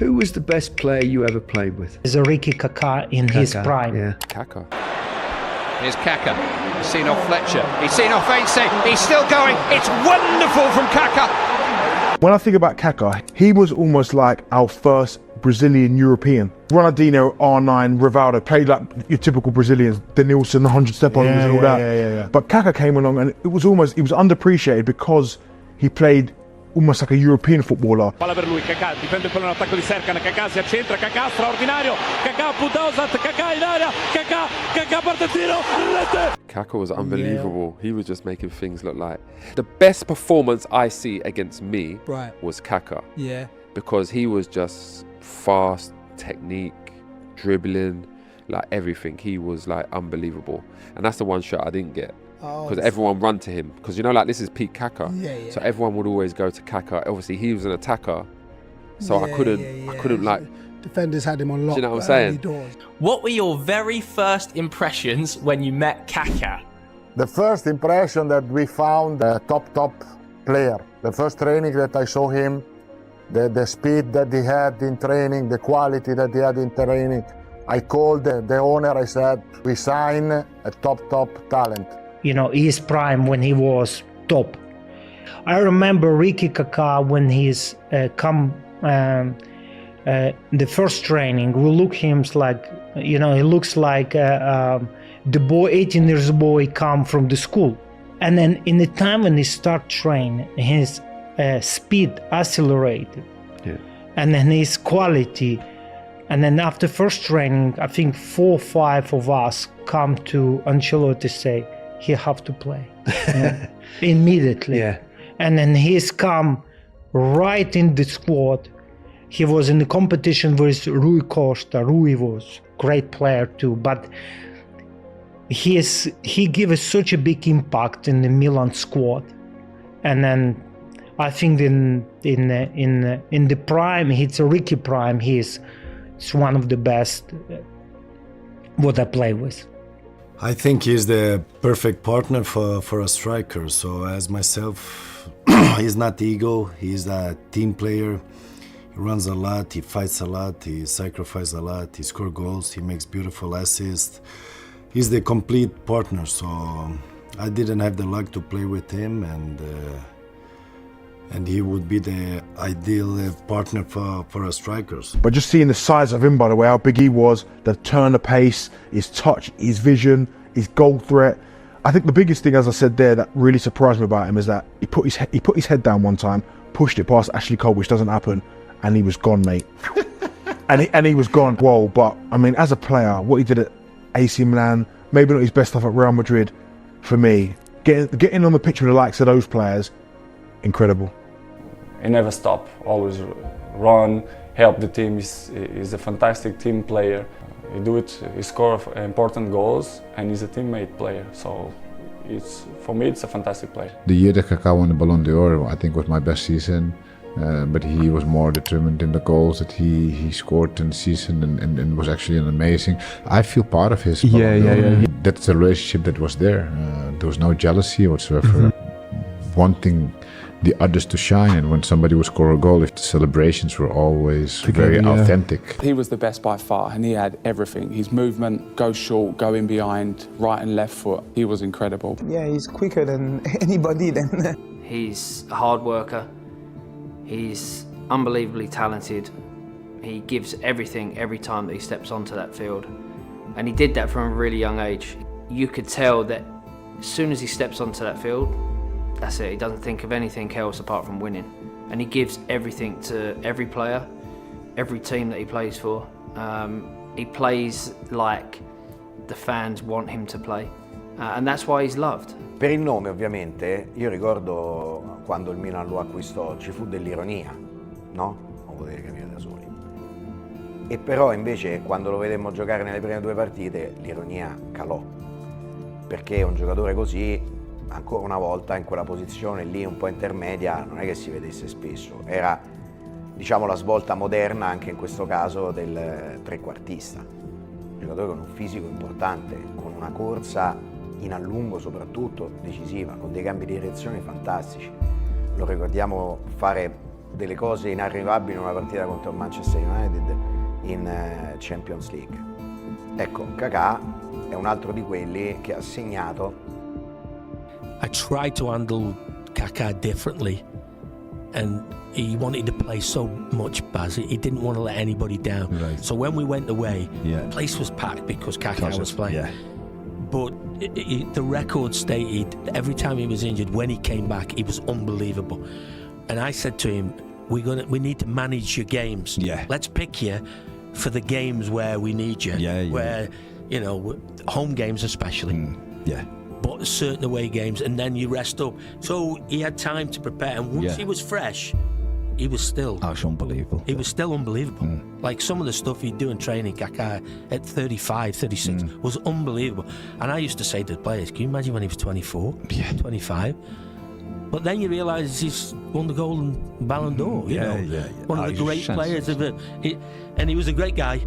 Who was the best player you ever played with? Is a Ricky Kaka in his prime. Yeah. Kaka. Here's Kaka. He's seen off Fletcher. He's seen off AC. He's still going. It's wonderful from Kaka. When I think about Kaka, he was almost like our first Brazilian European. Ronaldinho, R9, Rivaldo played like your typical Brazilians, the Nielsen, the 100 step-ons and all that. Yeah. But Kaka came along and he was underappreciated because he played almost like a European footballer. Palla per lui, Kaká, difende il pallone, attacco di Serkan, Kaká si accentra, Kaká straordinario, Kaká Budozat, Kaká in area, Kaká parte tiro, rete! Kaka was unbelievable. He was just making things look like... The best performance I see against me was Kaka. Yeah. Because he was just fast, technique, dribbling, like everything. He was like unbelievable. And that's the one shot I didn't get. Because everyone run to him. Because you know, like this is peak Kaka. Yeah. So everyone would always go to Kaka. Obviously, he was an attacker. So I couldn't like... Defenders had him on lock. Do you know what I'm saying? Doors. What were your very first impressions when you met Kaka? The first impression that we found a top player. The first training that I saw him, the speed that he had in training, the quality that he had in training. I called the owner, I said, we sign a top talent. You know, his prime when he was top. I remember Ricky Kaka when he's come the first training. We look him like, you know, he looks like the boy, 18 years boy, come from the school. And then in the time when he start training, his speed accelerated, and then his quality. And then after first training, I think 4 or 5 of us come to Ancelotti say, he have to play immediately. Yeah. And then he's come right in the squad. He was in the competition with Rui Costa. Rui was great player too, but he gave us such a big impact in the Milan squad. And then I think in the prime, it's a Ricky prime. It's one of the best what I play with. I think he's the perfect partner for a striker. So as myself, he's not ego, he's a team player. He runs a lot, he fights a lot, he sacrifices a lot, he scores goals, he makes beautiful assists. He's the complete partner, so I didn't have the luck to play with him, and he would be the ideal partner for us strikers. But just seeing the size of him, by the way, how big he was, the turn of pace, his touch, his vision, his goal threat. I think the biggest thing, as I said there, that really surprised me about him is that he put his head down one time, pushed it past Ashley Cole, which doesn't happen, and he was gone, mate. and he was gone. Whoa, but I mean, as a player, what he did at AC Milan, maybe not his best stuff at Real Madrid, for me, getting on the pitch with the likes of those players, incredible. He never stopped, always run, help the team. He's a fantastic team player. He scores important goals, and he's a teammate player. So for me, it's a fantastic player. The year that Kaká won the Ballon d'Or, I think was my best season. But he was more determined in the goals that he scored in the season, and was actually an amazing. I feel part of his. Yeah. That's the relationship that was there. There was no jealousy whatsoever. Wanting the others to shine, and when somebody would score a goal, if the celebrations were always very authentic. He was the best by far, and he had everything. His movement, go short, go in behind, right and left foot. He was incredible. Yeah, he's quicker than anybody then. He's a hard worker. He's unbelievably talented. He gives everything every time that he steps onto that field. And he did that from a really young age. You could tell that as soon as he steps onto that field, that's it. He doesn't think of anything else apart from winning. And he gives everything to every player, every team that he plays for. He plays like the fans want him to play. And that's why he's loved. Per il nome, ovviamente, io ricordo quando il Milan lo acquistò, ci fu dell'ironia, no? Lo potete capire da soli. E però invece quando lo vedemmo giocare nelle prime 2 partite, l'ironia calò. Perché un giocatore così, ancora una volta, in quella posizione lì un po' intermedia, non è che si vedesse spesso. Era, diciamo, la svolta moderna anche in questo caso del trequartista. Un giocatore con un fisico importante, con una corsa in allungo soprattutto decisiva, con dei cambi di direzione fantastici. Lo ricordiamo fare delle cose inarrivabili in una partita contro il Manchester United in Champions League. Ecco, Kaká è un altro di quelli che ha segnato. I tried to handle Kaká differently, and he wanted to play so much, Baz. He didn't want to let anybody down. Right. So when we went away, the place was packed because Kaká was playing. Yeah. But the record stated every time he was injured, when he came back, he was unbelievable. And I said to him, we need to manage your games. Yeah. Let's pick you for the games where we need you. Yeah. Where, you know, home games especially. Yeah. But certain away games, and then you rest up. So he had time to prepare, and once he was fresh, he was still... That's unbelievable. He was still unbelievable. Like some of the stuff he'd do in training, Kaká, at 35, 36, was unbelievable. And I used to say to the players, can you imagine when he was 24, 25? But then you realise he's won the Golden Ballon d'Or, you know. One of the great players of it. And he was a great guy.